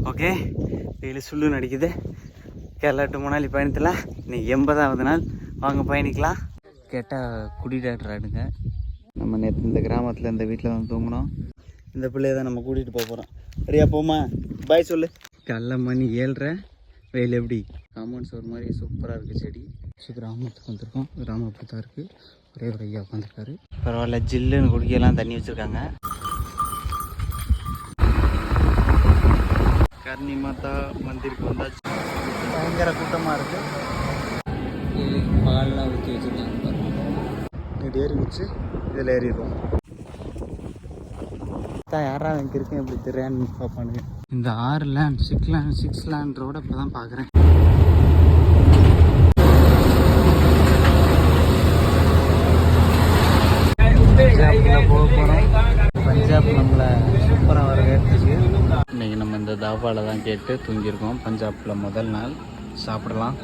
Okay, வெயில் சுள்ளுன்னு அடிக்குது. Kerala to Manali பயணத்தில் இன்னைக்கு 80வது நாள். வாங்க பயணிக்கலாம். கேட்டால் குடி டாக்டர் ஆடுங்க. நம்ம நேற்று இந்த கிராமத்தில் இந்த வீட்டில் தான் தூங்கினோம். இந்த பிள்ளைய தான் நம்ம கூட்டிகிட்டு போக போகிறோம். சரியா போமா? பாய் சொல்லு. காலைல மணி 7:30. வெயில் எப்படி? காம்பவுண்ட்ஸ் ஒரு மாதிரி சூப்பராக இருக்குது. செடி கிராமத்துக்கு வந்திருக்கோம். கிராமம் அப்படி தான் இருக்குது. ஒரே ஒரு ஐயா உட்காந்துருக்காரு. பரவாயில்ல, ஜில்லுன்னு குடிக்கலாம் தண்ணி வச்சுருக்காங்க. கர்ணி மாதா மந்திருக்கு வந்தாச்சு. பயங்கர கூட்டமாக இருக்குது. பால்லாம் ஊற்றி வச்சுருக்காங்க பாருங்க. இங்கிட்ட ஏறி வச்சு இதில் ஏறிடுவோம். யாராவது எனக்கு இருக்கேன் எப்படி தெரியான்னு பார்ப்பானுங்க. இந்த 6 லேண்ட் 6 லேண்ட் ரோட இப்போ தான் பார்க்குறேன். பஞ்சாபில் போக போகிறோம். பஞ்சாப் நம்மளை சூப்பராக வரவேற்றுச்சு. இன்றைக்கி நம்ம இந்த தாபாவில் தான் கேட்டு தூங்கியிருக்கோம். பஞ்சாபில் முதல் நாள் சாப்பிடலாம்.